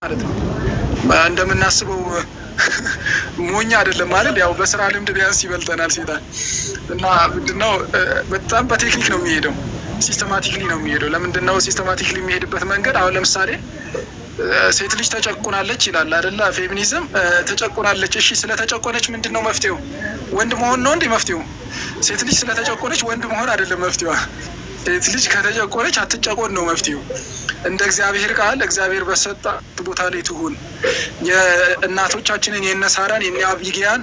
ማለት ነው። እንደምናስበው ሞኛ አይደለም ማለት ያው በስራ ልምድ ቢያንስ ይበልጠናል ሴጣን እና ምንድነው በጣም በቴክኒክ ነው የሚሄደው፣ ሲስተማቲክሊ ነው የሚሄደው። ለምንድነው ሲስተማቲክሊ የሚሄድበት መንገድ? አሁን ለምሳሌ ሴት ልጅ ተጨቁናለች ይላል አይደለ? ፌሚኒዝም ተጨቁናለች። እሺ ስለተጨቆነች ምንድነው መፍትሄው? ወንድ መሆን ነው እንዴ መፍትሄው? ሴት ልጅ ስለተጨቆነች ወንድ መሆን አይደለም መፍትሄዋ። ሴት ልጅ ከተጨቆነች አትጨቆን ነው መፍትሄው። እንደ እግዚአብሔር ቃል እግዚአብሔር በሰጣት ቦታ ላይ ትሁን። የእናቶቻችንን የነ ሳራን የነ አቢጊያን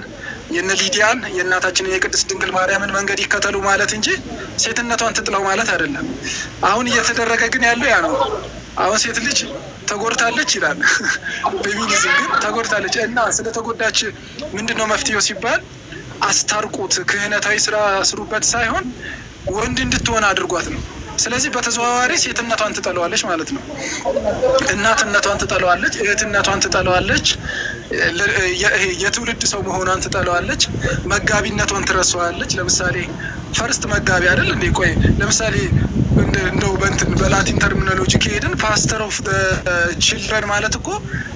የነ ሊዲያን የእናታችንን የቅድስት ድንግል ማርያምን መንገድ ይከተሉ ማለት እንጂ ሴትነቷን ትጥለው ማለት አይደለም። አሁን እየተደረገ ግን ያለው ያ ነው። አሁን ሴት ልጅ ተጎድታለች ይላል ፌሚኒዝም፣ ግን ተጎድታለች እና ስለተጎዳች ምንድን ነው መፍትሄው ሲባል አስታርቁት፣ ክህነታዊ ስራ ስሩበት ሳይሆን ወንድ እንድትሆን አድርጓት ነው። ስለዚህ በተዘዋዋሪ ሴትነቷን ትጠለዋለች ማለት ነው። እናትነቷን ትጠለዋለች፣ እህትነቷን ትጠለዋለች፣ የትውልድ ሰው መሆኗን ትጠለዋለች፣ መጋቢነቷን ትረሳዋለች። ለምሳሌ ፈርስት መጋቢ አይደል እንዴ? ቆይ ለምሳሌ እንደው በላቲን ተርሚኖሎጂ ከሄድን ፓስተር ኦፍ ቺልድረን ማለት እኮ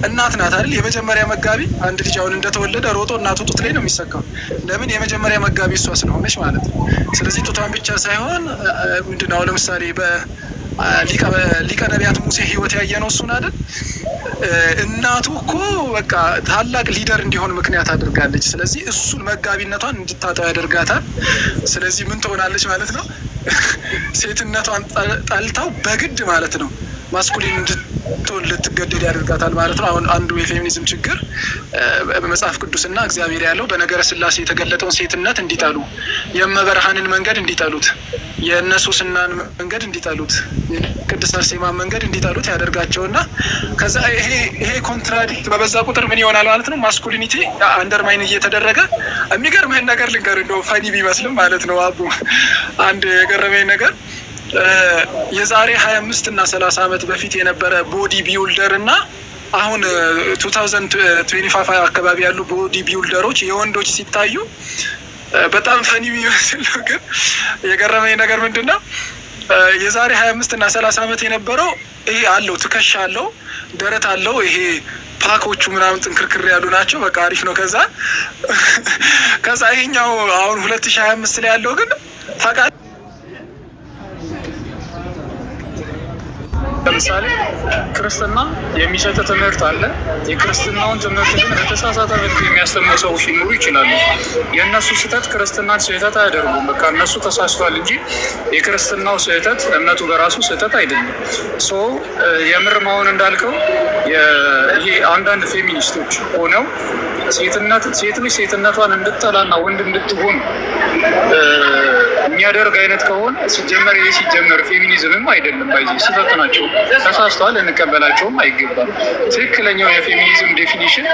እናት ናት አይደል? የመጀመሪያ መጋቢ። አንድ ልጅ አሁን እንደተወለደ ሮጦ እናቱ ጡት ላይ ነው የሚሰካው። ለምን? የመጀመሪያ መጋቢ እሷ ስለሆነች ማለት ነው። ስለዚህ ጡቷን ብቻ ሳይሆን ምንድነው ለምሳሌ በሊቀ ነቢያት ሙሴ ህይወት ያየነው እሱን አይደል? እናቱ እኮ በቃ ታላቅ ሊደር እንዲሆን ምክንያት አድርጋለች። ስለዚህ እሱን መጋቢነቷን እንድታጣው ያደርጋታል። ስለዚህ ምን ትሆናለች ማለት ነው? ሴትነቷን ጠልታው በግድ ማለት ነው ማስኩሊን እንድትሆን ልትገደድ ያደርጋታል ማለት ነው። አሁን አንዱ የፌሚኒዝም ችግር በመጽሐፍ ቅዱስና እግዚአብሔር ያለው በነገረ ስላሴ የተገለጠውን ሴትነት እንዲጠሉ፣ የእመበረሃንን መንገድ እንዲጠሉት፣ የእነ ሶስናን መንገድ እንዲጠሉት፣ የቅድስት አርሴማን መንገድ እንዲጠሉት ያደርጋቸውና ከዛ ይሄ ኮንትራዲክት በበዛ ቁጥር ምን ይሆናል ማለት ነው? ማስኩሊኒቲ አንደርማይን እየተደረገ የሚገርምህን ነገር ልንገር፣ እንደው ፈኒ ቢመስልም ማለት ነው። አቡ አንድ የገረመኝ ነገር የዛሬ 25 እና 30 ዓመት በፊት የነበረ ቦዲ ቢውልደር እና አሁን 2025 አካባቢ ያሉ ቦዲ ቢውልደሮች የወንዶች ሲታዩ በጣም ፈኒ የሚመስል ነው። ግን የገረመኝ ነገር ምንድን ነው? የዛሬ 25 እና 30 ዓመት የነበረው ይሄ አለው፣ ትከሻ አለው፣ ደረት አለው፣ ይሄ ፓኮቹ ምናምን ጥንክርክር ያሉ ናቸው። በቃ አሪፍ ነው። ከዛ ይሄኛው አሁን 2025 ላይ ያለው ግን ታውቃለህ፣ ለምሳሌ ክርስትና የሚሰጥ ትምህርት አለ። የክርስትናውን ትምህርት ግን በተሳሳተ መልኩ የሚያስተምሩ ሰዎች ሊኖሩ ይችላሉ። የእነሱ ስህተት ክርስትናን ስህተት አያደርጉም። በቃ እነሱ ተሳስቷል እንጂ የክርስትናው ስህተት እምነቱ በራሱ ስህተት አይደለም። የምር መሆን እንዳልከው ይሄ አንዳንድ ፌሚኒስቶች ሆነው ሴት ልጅ ሴትነቷን እንድትጠላና ወንድ እንድትሆን የሚያደርግ አይነት ከሆነ ሲጀመር ፌሚኒዝምም አይደለም። ባይዚ ስህተት ናቸው፣ ተሳስተዋል፣ እንቀበላቸውም አይገባም። ትክክለኛው የፌሚኒዝም ዴፊኒሽን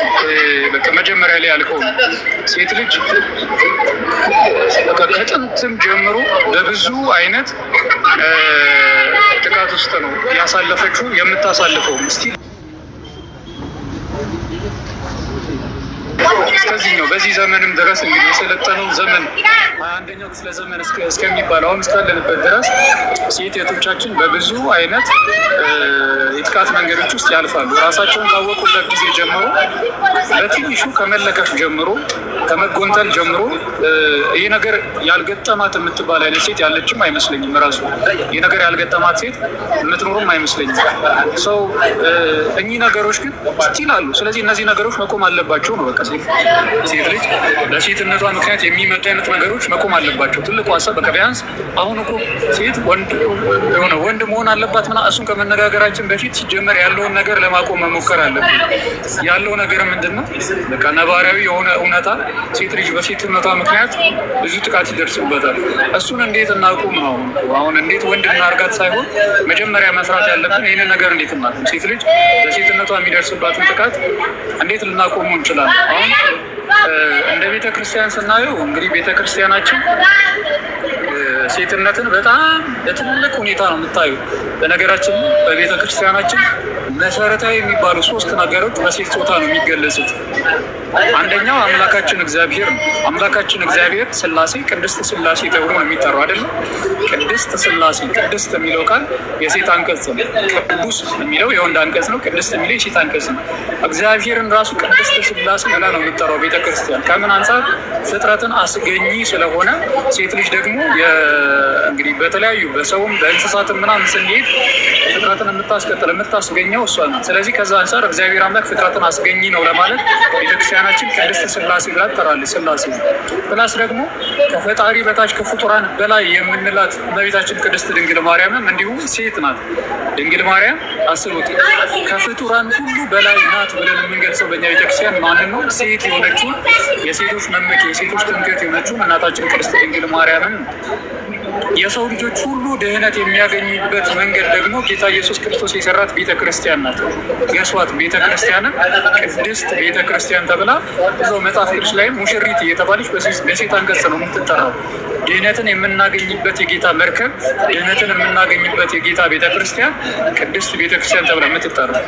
በቃ መጀመሪያ ላይ ያልከው ሴት ልጅ ከጥንትም ጀምሮ በብዙ አይነት ጥቃት ውስጥ ነው ያሳለፈችው የምታሳልፈው እስቲ እስከዚህ ነው። በዚህ ዘመንም ድረስ እንግዲህ የሰለጠነው ዘመን 21ኛው ክፍለ ዘመን እስከሚባል አሁን እስካለንበት ድረስ ሴት እህቶቻችን በብዙ አይነት የጥቃት መንገዶች ውስጥ ያልፋሉ። ራሳቸውን ካወቁበት ጊዜ ጀምሮ በትንሹ ከመለከፍ ጀምሮ ከመጎንተል ጀምሮ ይህ ነገር ያልገጠማት የምትባል አይነት ሴት ያለችም አይመስለኝም። ራሱ ይህ ነገር ያልገጠማት ሴት የምትኖርም አይመስለኝም። እኚህ ነገሮች ግን ስቲል አሉ። ስለዚህ እነዚህ ነገሮች መቆም አለባቸው ነው። በቃ ሴት ልጅ ለሴትነቷ ምክንያት የሚመጡ አይነት ነገሮች መቆም አለባቸው። ትልቁ ሀሳብ በቃ ቢያንስ አሁን እኮ ሴት ወንድ መሆን አለባት ምናምን እሱን ከመነጋገራችን በፊት ሲጀመር ያለውን ነገር ለማቆም መሞከር አለብን። ያለው ነገር ምንድን ነው? በቃ ነባራዊ የሆነ እውነታ ሴት ልጅ በሴትነቷ ምክንያት ብዙ ጥቃት ይደርስበታል። እሱን እንዴት እናቁም ነው አሁን። እንዴት ወንድ እናርጋት ሳይሆን መጀመሪያ መስራት ያለብን ይህንን ነገር እንዴት እናቁም። ሴት ልጅ በሴትነቷ የሚደርስባትን ጥቃት እንዴት ልናቆሙ እንችላለን? አሁን እንደ ቤተ ክርስቲያን ስናየው እንግዲህ ቤተ ክርስቲያናችን ሴትነትን በጣም በትልቅ ሁኔታ ነው የምታዩ። በነገራችን በቤተ ክርስቲያናችን መሰረታዊ የሚባሉ 3 ነገሮች በሴት ጾታ ነው የሚገለጹት። አንደኛው አምላካችን እግዚአብሔር ነው። አምላካችን እግዚአብሔር ስላሴ፣ ቅድስት ስላሴ ተብሎ ነው የሚጠራው አይደለም? ቅድስት ስላሴ፣ ቅድስት የሚለው ቃል የሴት አንቀጽ ነው። ቅዱስ የሚለው የወንድ አንቀጽ ነው። ቅድስት የሚለው የሴት አንቀጽ ነው። እግዚአብሔርን ራሱ ቅድስት ስላሴ ብላ ነው የምጠራው ቤተክርስቲያን። ከምን አንጻር? ፍጥረትን አስገኚ ስለሆነ። ሴት ልጅ ደግሞ እንግዲህ በተለያዩ በሰውም በእንስሳትም ምናምን ስንሄድ ፍጥረትን የምታስቀጥል የምታስገኘው እሷ ናት። ስለዚህ ከዛ አንጻር እግዚአብሔር አምላክ ፍጥረትን አስገኚ ነው ለማለት ቤተክርስቲያናችን ቅድስት ስላሴ ብላ ትጠራለች። ስላሴ ፕላስ ደግሞ ከፈጣሪ በታች ከፍጡራን በላይ የምንላት እመቤታችን ቅድስት ድንግል ማርያምም እንዲሁ ሴት ናት። ድንግል ማርያም አስቡት፣ ከፍጡራን ሁሉ በላይ ናት ብለን የምንገልጸው በእኛ ቤተክርስቲያን ማንን ነው? ሴት የሆነችውን የሴቶች መመኪያ የሴቶች ትምክህት የሆነችውን እናታችን ቅድስት ድንግል ማርያምን የሰው ልጆች ሁሉ ድህነት የሚያገኙበት መንገድ ደግሞ ጌታ ኢየሱስ ክርስቶስ የሰራት ቤተክርስቲያን ናት። የስዋት ቤተክርስቲያንን ቅድስት ቤተክርስቲያን ተብላ እዛው መጽሐፍ ቅዱስ ላይ ሙሽሪት እየተባለች በሴት አንቀጽ ነው የምትጠራው። ድህነትን የምናገኝበት የጌታ መርከብ፣ ድህነትን የምናገኝበት የጌታ ቤተክርስቲያን ቅድስት ቤተክርስቲያን ተብላ የምትጠራው።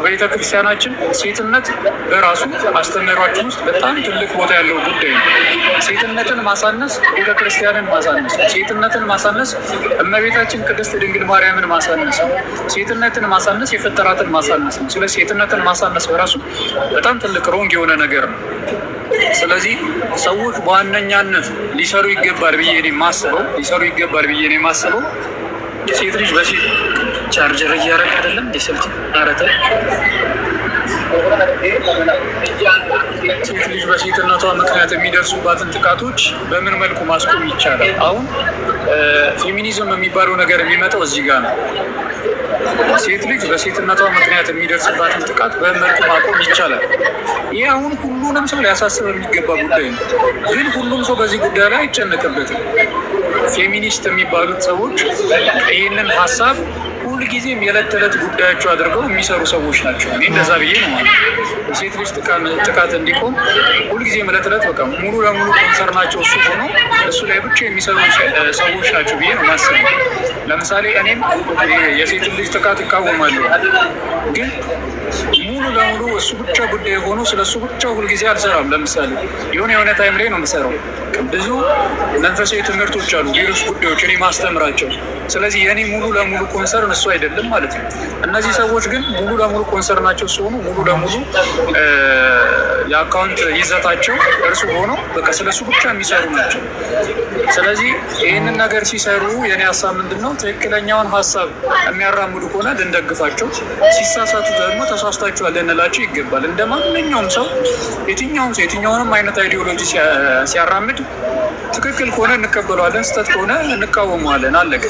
ቤተክርስቲያናችን ሴትነት በራሱ አስተምህሯችን ውስጥ በጣም ትልቅ ቦታ ያለው ጉዳይ ነው። ሴትነትን ማሳነስ ቤተክርስቲያንን ማሳነስ፣ ሴትነትን ማሳነስ እመቤታችን ቅድስት ድንግል ማርያምን ማሳነስ ነው። ሴትነትን ማሳነስ የፈጠራትን ማሳነስ ነው። ስለዚህ ሴትነትን ማሳነስ በራሱ በጣም ትልቅ ሮንግ የሆነ ነገር ነው። ስለዚህ ሰዎች በዋነኛነት ሊሰሩ ይገባል ብዬ እኔ የማስበው ሴት ልጅ በሴት ቻርጀር እያደረገ አይደለም ስልክ አረተ ሴት ልጅ በሴትነቷ ምክንያት የሚደርሱባትን ጥቃቶች በምን መልኩ ማስቆም ይቻላል? አሁን ፌሚኒዝም የሚባለው ነገር የሚመጣው እዚህ ጋር ነው። ሴት ልጅ በሴትነቷ ምክንያት የሚደርስባትን ጥቃት በመልኩ ማቆም ይቻላል። ይህ አሁን ሁሉንም ሰው ሊያሳስብ የሚገባ ጉዳይ ነው። ግን ሁሉም ሰው በዚህ ጉዳይ ላይ አይጨነቅበትም። ፌሚኒስት የሚባሉት ሰዎች ይህንን ሀሳብ ሁልጊዜም የዕለት ተዕለት ጉዳያቸው አድርገው የሚሰሩ ሰዎች ናቸው። እኔ እንደዛ ብዬ ነው ማለት የሴት ልጅ ጥቃት እንዲቆም ሁልጊዜም ዕለት ተዕለት በቃ ሙሉ ለሙሉ ኮንሰርናቸው እሱ ሆኖ እሱ ላይ ብቻ የሚሰሩ ሰዎች ናቸው ብዬ ነው ማስበው። ለምሳሌ እኔም የሴት ልጅ ጥቃት እቃወማለሁ፣ ግን ሙሉ ለሙሉ እሱ ብቻ ጉዳይ ሆኖ ስለ እሱ ብቻ ሁልጊዜ አልሰራም። ለምሳሌ የሆነ ታይም ላይ ነው የምሰራው። ብዙ መንፈሳዊ ትምህርቶች አሉ፣ ሌሎች ጉዳዮች እኔ ማስተምራቸው። ስለዚህ የእኔ ሙሉ ለሙሉ ኮንሰርን እሱ አይደለም ማለት ነው። እነዚህ ሰዎች ግን ሙሉ ለሙሉ ኮንሰርናቸው ሲሆኑ ሙሉ ለሙሉ የአካውንት ይዘታቸው እርሱ ሆኖ በቃ ስለሱ ብቻ የሚሰሩ ናቸው። ስለዚህ ይህንን ነገር ሲሰሩ የኔ ሀሳብ ምንድን ነው? ትክክለኛውን ሀሳብ የሚያራምዱ ከሆነ ልንደግፋቸው፣ ሲሳሳቱ ደግሞ ተሳስታችኋል ልንላቸው ይገባል። እንደ ማንኛውም ሰው የትኛውንም አይነት አይዲዮሎጂ ሲያራምድ ትክክል ከሆነ እንቀበለዋለን፣ ስህተት ከሆነ እንቃወመዋለን። አለቀ።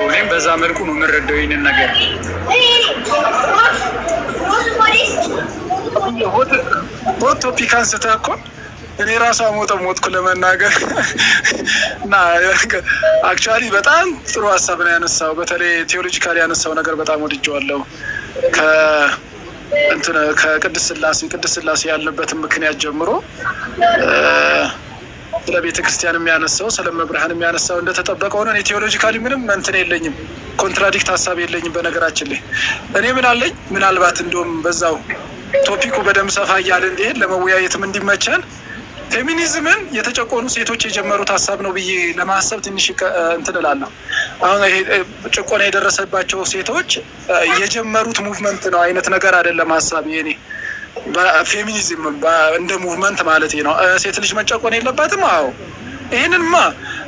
እኔም በዛ መልኩ ነው የምንረዳው ይህንን ነገር። ሆት ቶፒክ አንስተህ እኮ እኔ ራሷ ሞትኩ ለመናገር እና አክቹዋሊ በጣም ጥሩ ሀሳብ ነው ያነሳው። በተለይ ቴዎሎጂካሊ ያነሳው ነገር በጣም ወድጀዋለሁ። ከቅድስት ስላሴ ያለበትን ምክንያት ጀምሮ ስለ ቤተ ክርስቲያን የሚያነሳው ስለ መብርሃን የሚያነሳው እንደተጠበቀ ሆነ። እኔ ቴዎሎጂካሊ ምንም እንትን የለኝም፣ ኮንትራዲክት ሀሳብ የለኝም። በነገራችን ላይ እኔ ምን አለኝ፣ ምናልባት እንደውም በዛው ቶፒኩ በደንብ ሰፋ እያለ እንዲሄድ ለመወያየትም እንዲመቸን ፌሚኒዝምን የተጨቆኑ ሴቶች የጀመሩት ሀሳብ ነው ብዬ ለማሰብ ትንሽ እንትን እላለሁ። አሁን ይሄ ጭቆና የደረሰባቸው ሴቶች የጀመሩት ሙቭመንት ነው አይነት ነገር አይደለም ሀሳብ የኔ። በፌሚኒዝም እንደ ሙቭመንት ማለት ነው። ሴት ልጅ መጨቆን የለባትም። አዎ ይህንንማ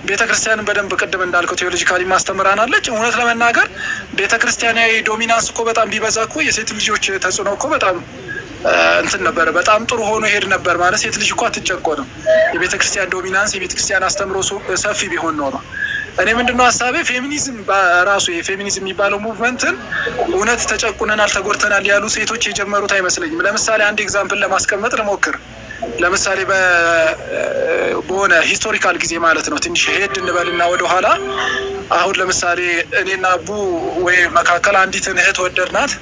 ቤተክርስቲያንን በደንብ ቅድም እንዳልከው ቴዎሎጂካሊ ማስተምራናለች። እውነት ለመናገር ቤተክርስቲያናዊ ዶሚናንስ እኮ በጣም ቢበዛ እኮ የሴት ልጆች ተጽዕኖ እኮ በጣም እንትን ነበር፣ በጣም ጥሩ ሆኖ ሄድ ነበር ማለት። ሴት ልጅ እኮ አትጨቆንም። የቤተክርስቲያን ዶሚናንስ የቤተክርስቲያን አስተምሮ ሰፊ ቢሆን ኖሮ እኔ ምንድነው ሀሳቤ ፌሚኒዝም በራሱ የፌሚኒዝም የሚባለው ሙቭመንትን እውነት ተጨቁነናል ተጎድተናል ያሉ ሴቶች የጀመሩት አይመስለኝም። ለምሳሌ አንድ ኤግዛምፕል ለማስቀመጥ ልሞክር። ለምሳሌ በሆነ ሂስቶሪካል ጊዜ ማለት ነው ትንሽ ሄድ እንበልና ወደኋላ። አሁን ለምሳሌ እኔና አቡ ወይ መካከል አንዲትን እህት ወደድናት፣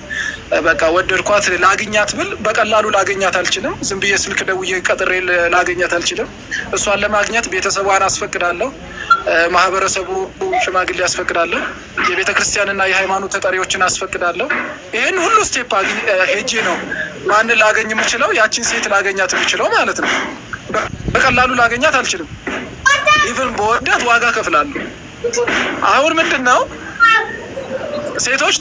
በቃ ወደድኳት ላገኛት ብል በቀላሉ ላገኛት አልችልም። ዝም ብዬ ስልክ ደውዬ ቀጥሬ ላገኛት አልችልም። እሷን ለማግኘት ቤተሰቧን አስፈቅዳለሁ፣ ማህበረሰቡ ሽማግሌ ያስፈቅዳለሁ፣ የቤተ ክርስቲያንና የሃይማኖት ተጠሪዎችን አስፈቅዳለሁ። ይህን ሁሉ ስቴፕ ሄጄ ነው ማንን ላገኝ የምችለው? ያችን ሴት ላገኛት የምችለው ማለት ነው። በቀላሉ ላገኛት አልችልም። ኢቨን በወዳት ዋጋ ከፍላለሁ። አሁን ምንድን ነው ሴቶች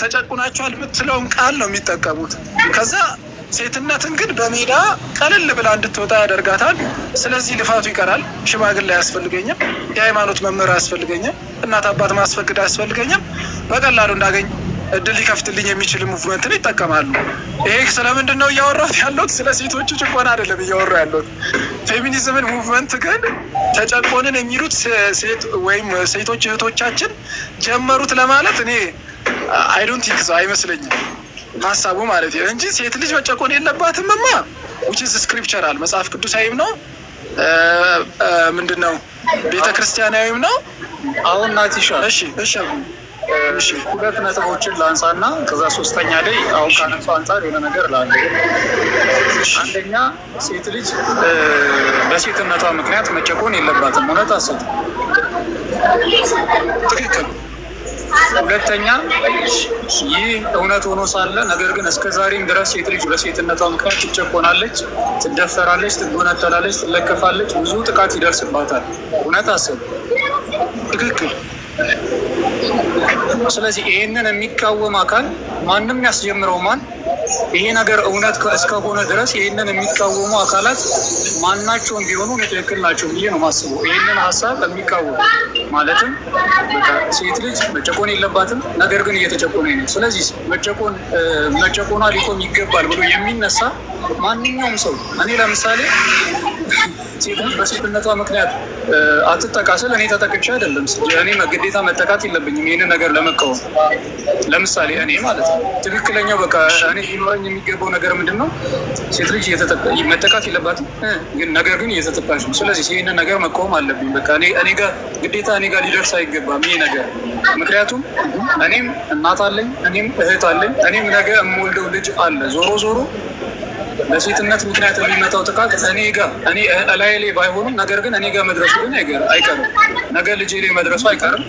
ተጨቁናቸዋል የምትለውን ቃል ነው የሚጠቀሙት። ከዛ ሴትነትን ግን በሜዳ ቀለል ብላ እንድትወጣ ያደርጋታል። ስለዚህ ልፋቱ ይቀራል። ሽማግሌ አያስፈልገኝም፣ የሃይማኖት መምህር አያስፈልገኝም፣ እናት አባት ማስፈቅድ አያስፈልገኝም። በቀላሉ እንዳገኝ እድል ሊከፍትልኝ የሚችል ሙቭመንትን ይጠቀማሉ። ይሄ ስለምንድን ነው እያወራሁት ያለሁት? ስለ ሴቶቹ ጭቆና አይደለም እያወራሁ ያለሁት። ፌሚኒዝምን ሙቭመንት ግን ተጨቆንን የሚሉት ሴት ወይም ሴቶች እህቶቻችን ጀመሩት ለማለት እኔ አይ ዶንት ቲንክ ሶ አይመስለኝም ሀሳቡ ማለት ነው እንጂ ሴት ልጅ መጨቆን የለባትምማ which is scriptural መጽሐፍ ቅዱሳዊም ነው ምንድነው ቤተ ክርስቲያናዊም ነው። አሁን ናቲሻ እሺ ሁለት ነጥቦችን ላንሳና ከዛ ሶስተኛ ላይ አሁን ካነሱ አንጻር የሆነ ነገር ላለ። አንደኛ ሴት ልጅ በሴትነቷ ምክንያት መጨቆን የለባትም፣ እውነት አሰት ትክክል። ሁለተኛ ይህ እውነት ሆኖ ሳለ ነገር ግን እስከ ዛሬም ድረስ ሴት ልጅ በሴትነቷ ምክንያት ትጨቆናለች፣ ትደፈራለች፣ ትጎነተላለች፣ ትለከፋለች፣ ብዙ ጥቃት ይደርስባታል። እውነት አሰብ ትክክል። ስለዚህ ይህንን የሚቃወም አካል ማንም ያስጀምረው ማን ይሄ ነገር እውነት እስከሆነ ድረስ ይህንን የሚቃወሙ አካላት ማናቸውም ቢሆኑ ትክክል ናቸው ብዬ ነው ማስበው። ይህንን ሀሳብ የሚቃወሙ ማለትም ሴት ልጅ መጨቆን የለባትም ነገር ግን እየተጨቆነ ነው፣ ስለዚህ መጨቆኗ ሊቆም ይገባል ብሎ የሚነሳ ማንኛውም ሰው እኔ ለምሳሌ ሴት በሴትነቷ ምክንያት አትጠቃ ስል እኔ ተጠቅቼ አይደለም፣ እኔ ግዴታ መጠቃት የለብኝም ይህንን ነገር ለመቃወም። ለምሳሌ እኔ ማለት ነው ትክክለኛው በቃ እኔ ሊኖረኝ የሚገባው ነገር ምንድን ነው? ሴት ልጅ መጠቃት የለባትም ነገር ግን እየተጠቃች ነው። ስለዚህ ይህንን ነገር መቃወም አለብኝ። በቃ እኔ ጋር ግዴታ እኔ ጋር ሊደርስ አይገባም ይሄ ነገር። ምክንያቱም እኔም እናት አለኝ፣ እኔም እህት አለኝ፣ እኔም ነገ የምወልደው ልጅ አለ። ዞሮ ዞሮ በሴትነት ምክንያት የሚመጣው ጥቃት እኔ ላይ ባይሆኑም ነገር ግን እኔ ጋር መድረሱ ግን አይቀርም። ነገ ልጄ ላይ መድረሱ አይቀርም።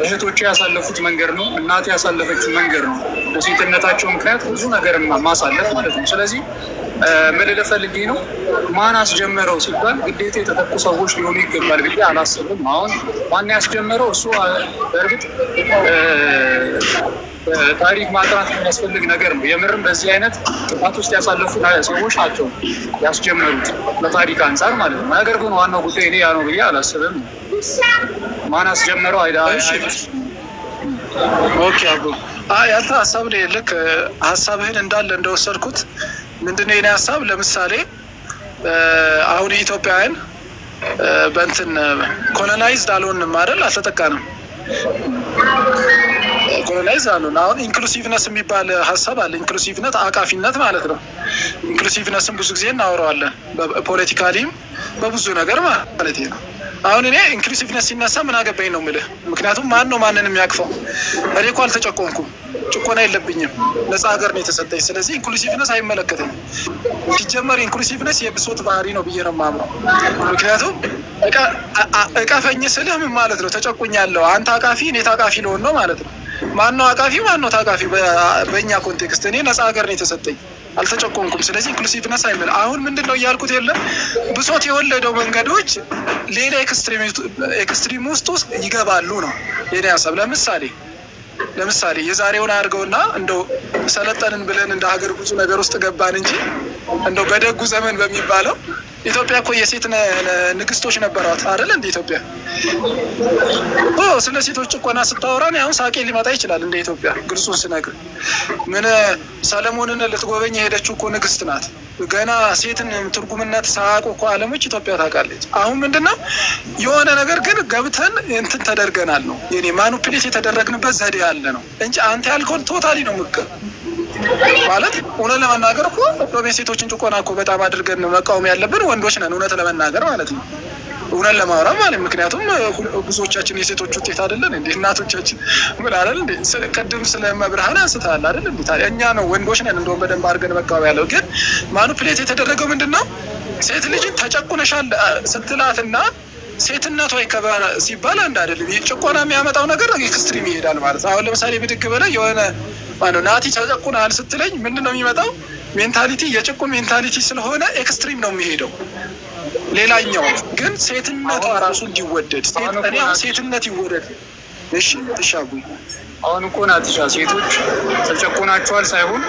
እህቶቼ ያሳለፉት መንገድ ነው፣ እናቴ ያሳለፈችው መንገድ ነው። በሴትነታቸው ምክንያት ብዙ ነገር ማሳለፍ ማለት ነው። ስለዚህ ምን ልል ፈልጌ ነው፣ ማን አስጀመረው ሲባል ግዴታ የተጠቁ ሰዎች ሊሆኑ ይገባል ብዬ አላስብም። አሁን ማን ያስጀመረው እሱ በእርግጥ ታሪክ ማጥናት የሚያስፈልግ ነገር ነው። የምርም በዚህ አይነት ጥፋት ውስጥ ያሳለፉ ሰዎች ናቸው ያስጀመሩት በታሪክ አንጻር ማለት ነው። ነገር ግን ዋናው ጉዳይ እኔ ያ ነው ብዬ አላስብም። ማን አስጀመረው ኦኬ አቡ ያንተ ሀሳብ ላይ ልክ ሀሳብህን እንዳለ እንደወሰድኩት ምንድነው የኔ ሀሳብ? ለምሳሌ አሁን ኢትዮጵያውያን በእንትን ኮሎናይዝድ አልሆንም አይደል? አልተጠቃንም። ኮሎናይዝ አሉን። አሁን ኢንክሉሲቭነስ የሚባል ሀሳብ አለ። ኢንክሉሲቭነት አቃፊነት ማለት ነው። ኢንክሉሲቭነስን ብዙ ጊዜ እናወራዋለን፣ ፖለቲካሊም በብዙ ነገር ማለት ነው። አሁን እኔ ኢንክሉሲቭነስ ሲነሳ ምን አገባኝ ነው የምልህ። ምክንያቱም ማን ነው ማንን የሚያቅፈው? እኔ እኮ አልተጨቆንኩም፣ ጭቆና የለብኝም፣ ነፃ ሀገር ነው የተሰጠኝ። ስለዚህ ኢንክሉሲቭነስ አይመለከተኝም። ሲጀመር ኢንክሉሲቭነስ የብሶት ባህሪ ነው ብዬ ነው የማምነው። ምክንያቱም እቀፈኝ ስልህ ምን ማለት ነው? ተጨቁኛለሁ፣ አንተ አቃፊ እኔ ታቃፊ ልሆን ነው ማለት ነው። ማነው አቃፊ ማነው ታቃፊ? በእኛ ኮንቴክስት እኔ ነፃ ሀገር ነው የተሰጠኝ፣ አልተጨቆንኩም። ስለዚህ ኢንክሉሲቭነስ አይመለ አሁን ምንድን ነው እያልኩት የለም። ብሶት የወለደው መንገዶች ሌላ ኤክስትሪም ውስጥ ይገባሉ ነው የኔ ሀሳብ። ለምሳሌ የዛሬውን አድርገውና እንደው ሰለጠንን ብለን እንደ ሀገር ብዙ ነገር ውስጥ ገባን እንጂ እንደው በደጉ ዘመን በሚባለው ኢትዮጵያ እኮ የሴት ንግስቶች ነበሯት አይደል? እንደ ኢትዮጵያ ስለ ሴቶች ጭቆና ስታወራን አሁን ሳቄ ሊመጣ ይችላል። እንደ ኢትዮጵያ ግልጹን ስነግር ምን ሰለሞንን ልትጎበኝ የሄደችው እኮ ንግስት ናት። ገና ሴትን ትርጉምነት ሳያውቁ እኮ ዓለሞች ኢትዮጵያ ታውቃለች። አሁን ምንድነው የሆነ ነገር ግን ገብተን እንትን ተደርገናል ነው የኔ ማኑፕሌት የተደረግንበት ዘዴ ያለ ነው እንጂ አንተ ያልከውን ቶታሊ ነው ማለት እውነት ለመናገር እኮ በሴቶችን ጭቆና እኮ በጣም አድርገን መቃወም ያለብን ወንዶች ነን፣ እውነት ለመናገር ማለት ነው። እውነት ለማውራት ማለት ምክንያቱም ብዙዎቻችን የሴቶች ውጤት አይደለን እንዴ? እናቶቻችን ምን አይደል እንዴ? ቅድም ስለ መብርሃን አንስተሃል አይደል እንዴ? ታዲያ እኛ ነው ወንዶች ነን እንደውም በደንብ አድርገን መቃወም ያለው። ግን ማኑፕሌት የተደረገው ምንድነው? ሴት ልጅን ተጨቁነሻል ስትላትና ሴትነቷ ይከበር ሲባል አንድ አይደለም። ጭቆና የሚያመጣው ነገር ኤክስትሪም ይሄዳል ማለት ነው። አሁን ለምሳሌ ብድግ ብለህ የሆነ ማነው ናቲ ተጨቁናል ስትለኝ ምንድን ነው የሚመጣው? ሜንታሊቲ የጭቁን ሜንታሊቲ ስለሆነ ኤክስትሪም ነው የሚሄደው። ሌላኛው ግን ሴትነቷ ራሱ እንዲወደድ እኔ አሁን ሴትነት ይወደድ። እሺ ተሻቡ አሁን እኮ ናትሻ ሴቶች ተጨቁናቸዋል ሳይሆን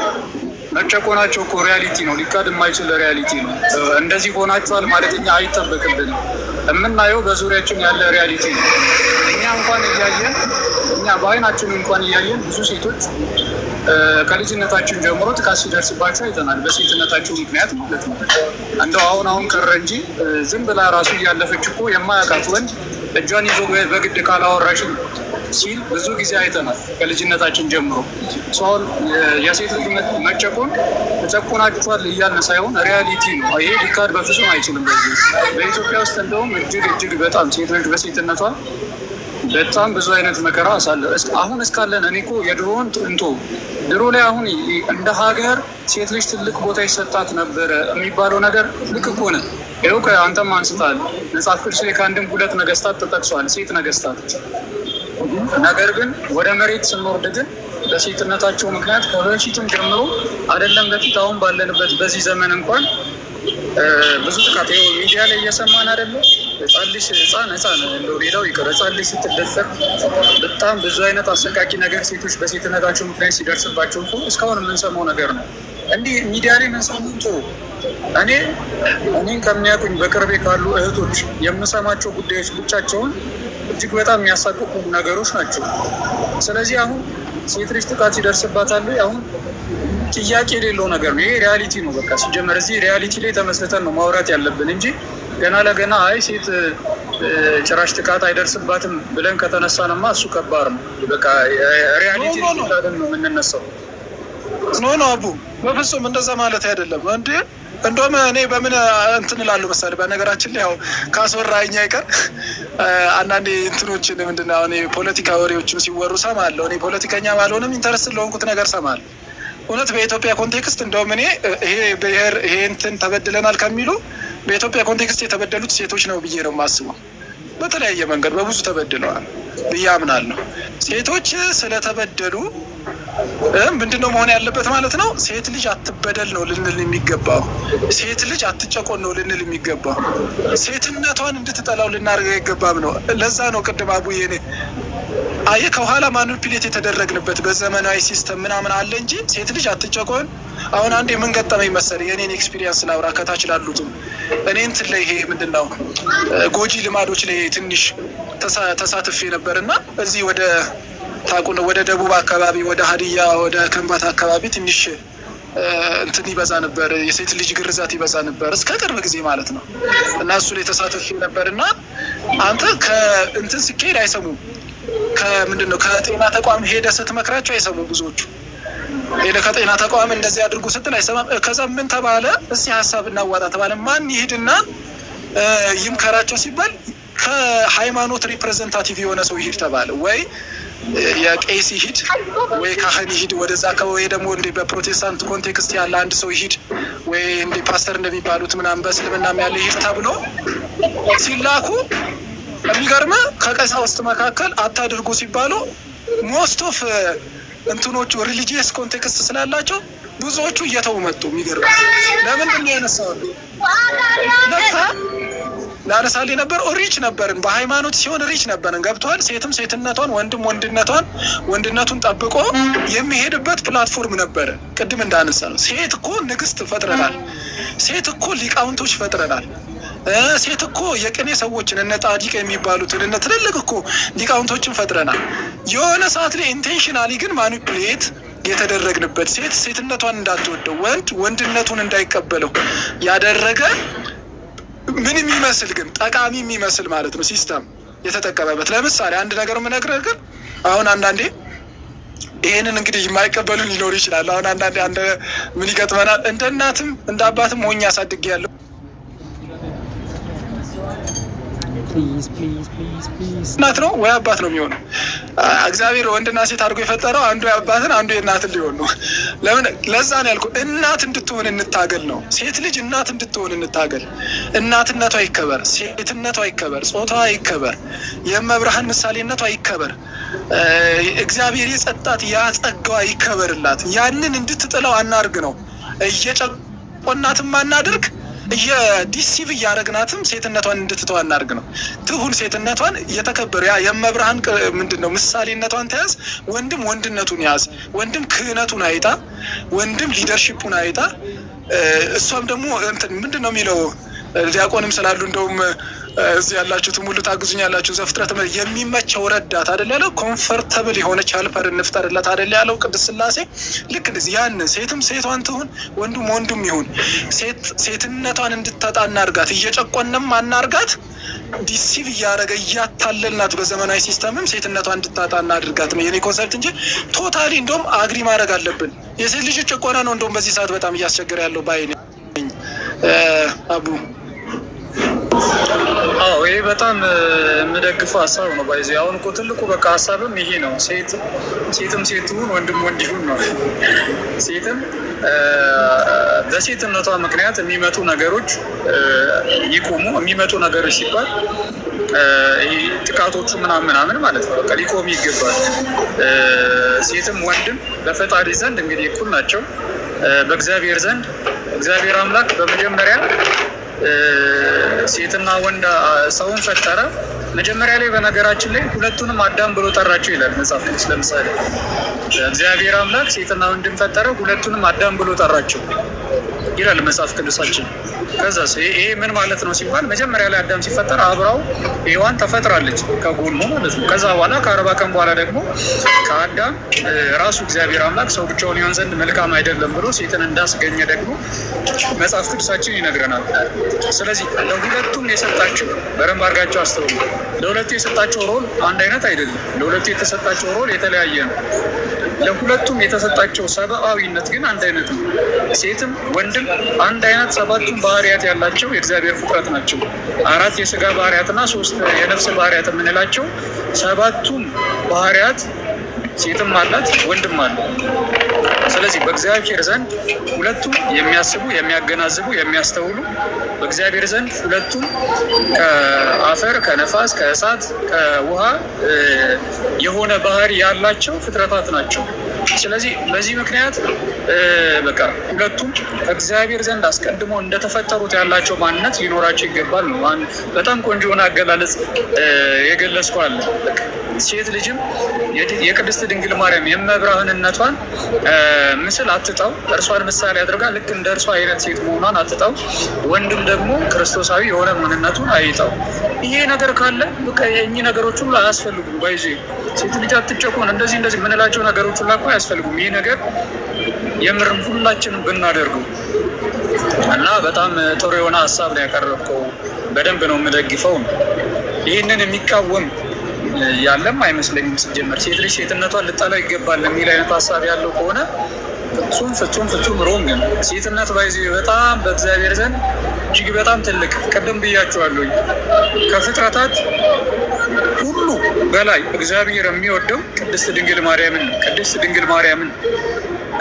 መጨቆናቸው እኮ ሪያሊቲ ነው፣ ሊካድ የማይችል ሪያሊቲ ነው። እንደዚህ ሆናቸዋል ማለት እኛ አይጠበቅብንም። የምናየው በዙሪያችን ያለ ሪያሊቲ ነው። እኛ እንኳን እያየን እኛ በአይናችን እንኳን እያየን ብዙ ሴቶች ከልጅነታችን ጀምሮ ጥቃት ሲደርስባቸው አይተናል። በሴትነታቸው ምክንያት ማለት ነው። እንደው አሁን ቀረ እንጂ ዝም ብላ ራሱ እያለፈች እኮ የማያውቃት ወንድ እጇን ይዞ በግድ ካላወራሽን ሲል ብዙ ጊዜ አይተናል ከልጅነታችን ጀምሮ። ሰውን የሴት ልጅ መጨቆን ተጨቆናችኋል እያልን ሳይሆን ሪያሊቲ ነው። ይሄ ሊካድ በፍጹም አይችልም። በኢትዮጵያ ውስጥ እንደውም እጅግ በጣም ሴት ልጅ በሴትነቷ በጣም ብዙ አይነት መከራ አሳለ አሁን እስካለን እኔ እኮ የድሮውን እንቶ ድሮ ላይ አሁን እንደ ሀገር ሴት ልጅ ትልቅ ቦታ ይሰጣት ነበረ የሚባለው ነገር ልክ እኮ ነው። ይኸው ከአንተም አንስታል መጽሐፍ ቅዱስ ላይ ከአንድም ሁለት ነገስታት ተጠቅሷል፣ ሴት ነገስታት። ነገር ግን ወደ መሬት ስንወርድ ግን በሴትነታቸው ምክንያት ከበፊትም ጀምሮ አይደለም በፊት አሁን ባለንበት በዚህ ዘመን እንኳን ብዙ ጥቃት ሚዲያ ላይ እየሰማን አይደለም። ህፃን እንደው ሌላው ይቅር ህፃን ልጅ ስትደፈር በጣም ብዙ አይነት አሰቃቂ ነገር ሴቶች በሴትነታቸው ምክንያት ሲደርስባቸው እኮ እስካሁን የምንሰማው ነገር ነው። እንዲህ ሚዲያ ላይ የምንሰማው ጥሩ እኔን ከሚያውቁኝ በቅርቤ ካሉ እህቶች የምሰማቸው ጉዳዮች ብቻቸውን እጅግ በጣም የሚያሳቅቁ ነገሮች ናቸው። ስለዚህ አሁን ሴት ልጅ ጥቃት ይደርስባታል አሁን ጥያቄ የሌለው ነገር ነው። ይሄ ሪያሊቲ ነው። በቃ ሲጀመር እዚህ ሪያሊቲ ላይ ተመስርተን ነው ማውራት ያለብን እንጂ ገና ለገና አይ ሴት ጭራሽ ጥቃት አይደርስባትም ብለን ከተነሳንማ እሱ ከባድ ነው። በቃ ሪያሊቲ ነው የምንነሳው። ኖ አቡ በፍጹም እንደዛ ማለት አይደለም እንዴ። እንደውም እኔ በምን እንትን እላለሁ መሰለህ፣ በነገራችን ላይ ያው ካስወራኝ አይቀር አንዳንዴ እንትኖችን ምንድነው አሁን ፖለቲካ ወሬዎችም ሲወሩ ሰማለሁ። እኔ ፖለቲከኛ ባልሆንም ኢንተረስት ለሆንኩት ነገር ሰማለሁ። እውነት በኢትዮጵያ ኮንቴክስት እንደውም እኔ ይሄ ብሔር ይሄ እንትን ተበድለናል ከሚሉ በኢትዮጵያ ኮንቴክስት የተበደሉት ሴቶች ነው ብዬ ነው የማስበው። በተለያየ መንገድ በብዙ ተበድለዋል ብዬ አምናለሁ። ሴቶች ስለተበደሉ ምንድነው መሆን ያለበት ማለት ነው? ሴት ልጅ አትበደል ነው ልንል የሚገባው። ሴት ልጅ አትጨቆን ነው ልንል የሚገባው። ሴትነቷን እንድትጠላው ልናደርግ አይገባም ነው። ለዛ ነው ቅድም አቡዬ እኔ አየህ ከኋላ ማኒፕሌት የተደረግንበት በዘመናዊ ሲስተም ምናምን አለ እንጂ ሴት ልጅ አትጨቆን። አሁን አንዴ ምን ገጠመኝ መሰለኝ፣ የኔን ኤክስፒሪየንስ ላውራ ከታች ላሉትም። እኔ እንትን ላይ ይሄ ምንድነው ጎጂ ልማዶች ላይ ትንሽ ተሳትፌ ነበር እና እዚህ ወደ ታቁን ወደ ደቡብ አካባቢ ወደ ሀዲያ ወደ ከንባታ አካባቢ ትንሽ እንትን ይበዛ ነበር፣ የሴት ልጅ ግርዛት ይበዛ ነበር እስከ ቅርብ ጊዜ ማለት ነው። እና እሱ ላይ ተሳትፌ ነበር እና አንተ ከእንትን ስኬድ አይሰሙም። ከምንድነው ከጤና ተቋም ሄደ ስትመክራቸው አይሰሙም። ብዙዎቹ ሄደ ከጤና ተቋም እንደዚህ አድርጉ ስትል አይሰማም። ከዛ ምን ተባለ? እስኪ ሀሳብ እናዋጣ ተባለ። ማን ይሄድና ይምከራቸው ሲባል ከሃይማኖት ሪፕሬዘንታቲቭ የሆነ ሰው ይሄድ ተባለ። ወይ የቄስ ይሂድ ወይ ካህን ይሂድ ወደዛ አካባቢ፣ ወይ ደግሞ እንደ በፕሮቴስታንት ኮንቴክስት ያለ አንድ ሰው ይሂድ፣ ወይ እንደ ፓስተር እንደሚባሉት ምናምን በእስልምናም ያለ ይሂድ ተብሎ ሲላኩ የሚገርመህ ከቀሳውስት መካከል አታድርጉ ሲባሉ ሞስት ኦፍ እንትኖቹ ሪሊጂየስ ኮንቴክስት ስላላቸው ብዙዎቹ እየተው መጡ። የሚገርመህ ለምንድን ነው ያነሳው? ለካ ላነሳሌ ነበር ሪች ነበርን። በሃይማኖት ሲሆን ሪች ነበርን። ገብቷል። ሴትም ሴትነቷን ወንድነቱን ጠብቆ የሚሄድበት ፕላትፎርም ነበረ። ቅድም እንዳነሳ ነው ሴት እኮ ንግስት ፈጥረናል። ሴት እኮ ሊቃውንቶች ፈጥረናል። ሴት እኮ የቅኔ ሰዎችን እነ ጣዲቅ የሚባሉትን እነ ትልልቅ እኮ ሊቃውንቶችን ፈጥረናል። የሆነ ሰዓት ላይ ኢንቴንሽናሊ ግን ማኒፕሌት የተደረግንበት ሴት ሴትነቷን እንዳትወደው ወንድነቱን እንዳይቀበለው ያደረገ ምን የሚመስል ግን ጠቃሚ የሚመስል ማለት ነው ሲስተም የተጠቀመበት። ለምሳሌ አንድ ነገር የምነግርህ ግን አሁን አንዳንዴ ይሄንን እንግዲህ የማይቀበሉን ሊኖር ይችላል። አሁን አንዳንዴ ምን ይገጥመናል? እንደ እናትም እንደ አባትም ሆኜ አሳድጌያለሁ። እናት ነው ወይ አባት ነው የሚሆነው? እግዚአብሔር ወንድና ሴት አድርጎ የፈጠረው አንዱ የአባትን አንዱ የእናትን ሊሆን ነው። ለምን? ለዛ ነው ያልኩህ፣ እናት እንድትሆን እንታገል ነው። ሴት ልጅ እናት እንድትሆን እንታገል። እናትነቷ ይከበር፣ ሴትነቷ ይከበር፣ ጾታዋ ይከበር፣ የመብርሃን ምሳሌነቷ ይከበር፣ እግዚአብሔር የጸጣት ያጸጋዋ ይከበርላት። ያንን እንድትጥለው አናርግ ነው። እየጨቆናትም አናድርግ፣ የዲሲቭ እያደረግናትም ሴትነቷን እንድትተው አናርግ ነው። ትሁን ሴትነቷን የተከበረ ያ የመብርሃን ምንድን ነው ምሳሌነቷን ተያዝ። ወንድም ወንድነቱን ያዝ። ወንድም ክህነቱን አይጣ፣ ወንድም ሊደርሺፑን አይጣ። እሷም ደግሞ እንትን ምንድን ነው የሚለው ዲያቆንም ስላሉ እንደውም እዚህ ያላችሁትም ሁሉ ታግዙኝ ያላችሁ ዘፍጥረት የሚመቸው ረዳት አይደል ያለው፣ ኮምፈርተብል የሆነች ሄልፐር እንፍጠርለት አይደል ያለው ቅድስት ሥላሴ። ልክ እንደዚህ ያንን ሴትም ሴቷን ትሁን፣ ወንዱም ወንዱም ይሁን፣ ሴትነቷን እንድታጣ እናርጋት፣ እየጨቆንም አናርጋት። ዲሲቭ እያደረገ እያታለልናት በዘመናዊ ሲስተምም ሴትነቷን እንድታጣ እናድርጋት ነው የኔ ኮንሰፕት እንጂ ቶታሊ እንደውም አግሪ ማድረግ አለብን። የሴት ልጅ ጭቆና ነው እንደውም በዚህ ሰዓት በጣም እያስቸገረ ያለው ባይ አቡ። አዎ ይሄ በጣም የምደግፈው ሀሳብ ነው። ባይዚ አሁን እኮ ትልቁ በቃ ሀሳብም ይሄ ነው። ሴትም ሴት ይሁን ወንድም ወንድ ይሁን ነው። ሴትም በሴትነቷ ምክንያት የሚመጡ ነገሮች ይቁሙ። የሚመጡ ነገሮች ሲባል ጥቃቶቹ ምናምን ማለት ነው። በቃ ሊቆም ይገባል። ሴትም ወንድም በፈጣሪ ዘንድ እንግዲህ እኩል ናቸው። በእግዚአብሔር ዘንድ እግዚአብሔር አምላክ በመጀመሪያ ሴትና ወንድ ሰውን ፈጠረ። መጀመሪያ ላይ በነገራችን ላይ ሁለቱንም አዳም ብሎ ጠራቸው ይላል መጽሐፍ ቅዱስ። ለምሳሌ እግዚአብሔር አምላክ ሴትና ወንድን ፈጠረ፣ ሁለቱንም አዳም ብሎ ጠራቸው ይላል መጽሐፍ ቅዱሳችን። ከዛ ይሄ ምን ማለት ነው ሲባል መጀመሪያ ላይ አዳም ሲፈጠር አብራው ሔዋን ተፈጥራለች ከጎኑ ማለት ነው። ከዛ በኋላ ከ40 ቀን በኋላ ደግሞ ከአዳም ራሱ እግዚአብሔር አምላክ ሰው ብቻውን ይሆን ዘንድ መልካም አይደለም ብሎ ሴትን እንዳስገኘ ደግሞ መጽሐፍ ቅዱሳችን ይነግረናል። ስለዚህ ለሁለቱም የሰጣቸው በደንብ አድርጋቸው አስተውሉ። ለሁለቱ የሰጣቸው ሮል አንድ አይነት አይደለም። ለሁለቱ የተሰጣቸው ሮል የተለያየ ነው። ለሁለቱም የተሰጣቸው ሰብአዊነት ግን አንድ አይነት ነው። ሴትም ወንድም አንድ አይነት ሰባቱም ባህሪያት ያላቸው የእግዚአብሔር ፍጥረት ናቸው። 4 የስጋ ባህሪያትና 3 የነፍስ ባህሪያት የምንላቸው ሰባቱም ባህሪያት ሴትም አላት ወንድም አለ። ስለዚህ በእግዚአብሔር ዘንድ ሁለቱም የሚያስቡ፣ የሚያገናዝቡ፣ የሚያስተውሉ በእግዚአብሔር ዘንድ ሁለቱም ከአፈር፣ ከነፋስ፣ ከእሳት፣ ከውሃ የሆነ ባህሪ ያላቸው ፍጥረታት ናቸው። ስለዚህ በዚህ ምክንያት በቃ ሁለቱም ከእግዚአብሔር ዘንድ አስቀድሞ እንደተፈጠሩት ያላቸው ማንነት ሊኖራቸው ይገባል ነው። በጣም ቆንጆ የሆነ አገላለጽ የገለጽከው አለ። ሴት ልጅም የቅድስት ድንግል ማርያም የመብርሃንነቷን ምስል አትጣው፣ እርሷን ምሳሌ አድርጋ ልክ እንደ እርሷ አይነት ሴት መሆኗን አትጣው። ወንድም ደግሞ ክርስቶሳዊ የሆነ ማንነቱን አይጣው። ይሄ ነገር ካለ በቃ የእኚህ ነገሮች ሁሉ አያስፈልጉም። ባይዜ ሴት ልጅ አትጨቆን እንደዚህ የምንላቸው ነገሮች ሁሉ እኮ አያስፈልጉም። ይሄ ነገር የምርም ሁላችንም ብናደርገው እና በጣም ጥሩ የሆነ ሀሳብ ነው ያቀረብከው። በደንብ ነው የምደግፈው። ይህንን የሚቃወም ያለም አይመስለኝም። ሲጀመር ሴት ልጅ ሴትነቷን ልጠላው ይገባል የሚል አይነት ሀሳብ ያለው ከሆነ ፍጹም ሮንግ ነው። ሴትነት ባይዚ በጣም በእግዚአብሔር ዘንድ እጅግ በጣም ትልቅ፣ ቅድም ብያቸዋለሁ፣ ከፍጥረታት ሁሉ በላይ እግዚአብሔር የሚወደው ቅድስት ድንግል ማርያምን ነው። ቅድስት ድንግል ማርያምን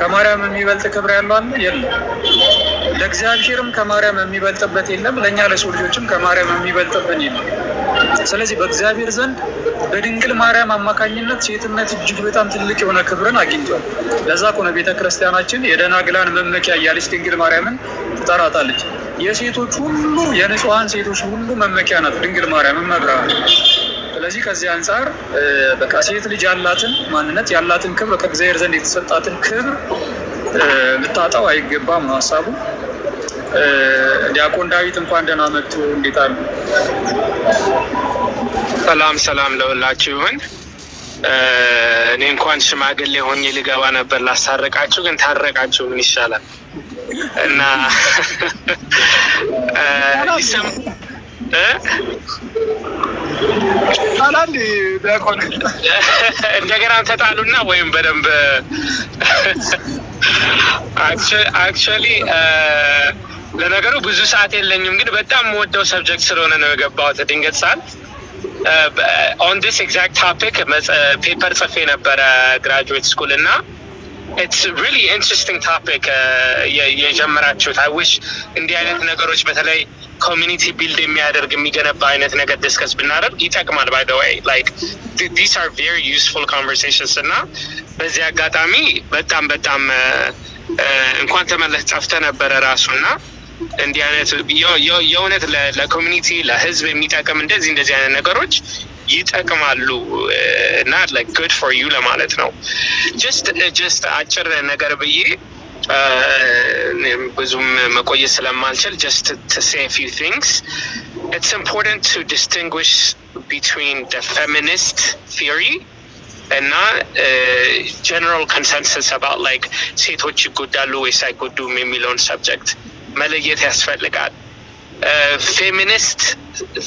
ከማርያም የሚበልጥ ክብር ያለው አለ? የለም። ለእግዚአብሔርም ከማርያም የሚበልጥበት የለም። ለእኛ ለሰው ልጆችም ከማርያም የሚበልጥብን የለም። ስለዚህ በእግዚአብሔር ዘንድ በድንግል ማርያም አማካኝነት ሴትነት እጅግ በጣም ትልቅ የሆነ ክብርን አግኝቷል። ለዛ ከሆነ ቤተ ክርስቲያናችን የደናግላን መመኪያ እያለች ድንግል ማርያምን ትጠራታለች። የሴቶች ሁሉ የንጹሐን ሴቶች ሁሉ መመኪያ ናት ድንግል ማርያም መብርሃን። ስለዚህ ከዚህ አንጻር በቃ ሴት ልጅ ያላትን ማንነት ያላትን ክብር ከእግዚአብሔር ዘንድ የተሰጣትን ክብር ልታጣው አይገባም ነው ሀሳቡ። ዲያቆን ዳዊት እንኳን ደህና መጡ። እንዴት አሉ? ሰላም ለሁላችሁ ይሁን። እኔ እንኳን ሽማግሌ ሆኜ ልገባ ነበር ላሳረቃችሁ፣ ግን ታረቃችሁ። ምን ይሻላል? እና እንደገና ተጣሉና ወይም በደንብ አክቹዋሊ ለነገሩ ብዙ ሰዓት የለኝም፣ ግን በጣም የምወደው ሰብጀክት ስለሆነ ነው የገባሁት። ድንገት ሰዓት ኦን ዲስ ኤግዛክት ቶፒክ ፔፐር ጽፌ ነበረ ግራጁዌት ስኩል እና ኢትስ ሪሊ ኢንትረስቲንግ ቶፒክ የጀመራችሁት። አይ ዊሽ እንዲህ አይነት ነገሮች በተለይ ኮሚኒቲ ቢልድ የሚያደርግ የሚገነባ አይነት ነገር ዲስከስ ብናደርግ ይጠቅማል። ባይ ዘ ዌይ ላይክ ዲስ አር ቬሪ ዩስፉል ኮንቨርሴሽንስ እና በዚህ አጋጣሚ በጣም እንኳን ተመለስ ጠፍተህ ነበረ ራሱ እና እንዲህ አይነት የእውነት ለኮሚኒቲ ለህዝብ የሚጠቅም እንደዚህ አይነት ነገሮች ይጠቅማሉ እና like good for you ለማለት ነው። just አጭር ነገር ብዬ ብዙም መቆየት ስለማልችል just to say a few things. It's important to distinguish between the feminist theory እና general consensus about like ሴቶች ይጎዳሉ ወይስ አይጎዱም የሚለውን ሰብጀክት መለየት ያስፈልጋል። ፌሚኒስት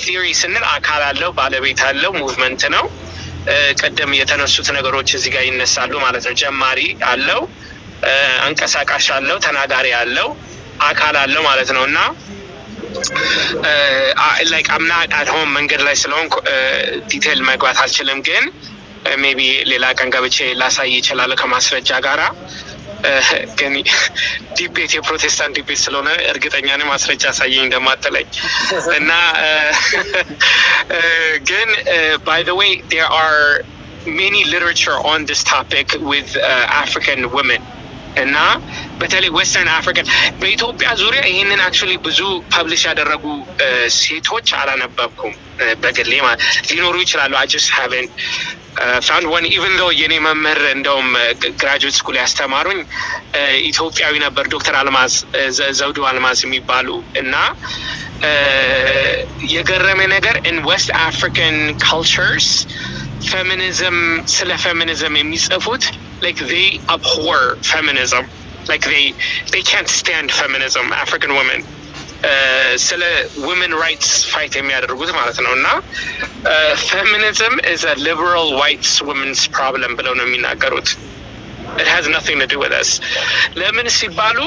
ቲዮሪ ስንል አካል አለው፣ ባለቤት አለው፣ ሙቭመንት ነው። ቀደም የተነሱት ነገሮች እዚህ ጋር ይነሳሉ ማለት ነው። ጀማሪ አለው፣ አንቀሳቃሽ አለው፣ ተናጋሪ አለው፣ አካል አለው ማለት ነው እና like I'm not at home መንገድ ላይ ስለሆንኩ ዲቴል መግባት አልችልም፣ ግን ሜቢ ሌላ ቀን ገብቼ ላሳይ ይችላል ከማስረጃ ጋራ። ግን ዲቤት የፕሮቴስታንት ዲቤት ስለሆነ እርግጠኛ ነኝ ማስረጃ አሳየኝ እንደማትለኝ እና ግን by the way there are many literature on this topic with African women እና በተለይ ዌስተርን አፍሪካን በኢትዮጵያ ዙሪያ ይህንን actually ብዙ ፐብሊሽ ያደረጉ ሴቶች አላነበብኩም በግሌ ሊኖሩ ይችላሉ። I just haven't found one, even though የኔ መምህር እንደውም ግራጁዌት ስኩል ያስተማሩኝ ኢትዮጵያዊ ነበር፣ ዶክተር አልማዝ ዘውዱ አልማዝ የሚባሉ እና የገረመ ነገር in West African cultures feminism ስለ feminism የሚጽፉት like they abhor feminism, like they can't stand feminism, African women ስለ women rights fight የሚያደርጉት ማለት ነው እና feminism is a liberal white women's problem ብለው ነው የሚናገሩት። It has nothing to do with us. ለምን ሲባሉ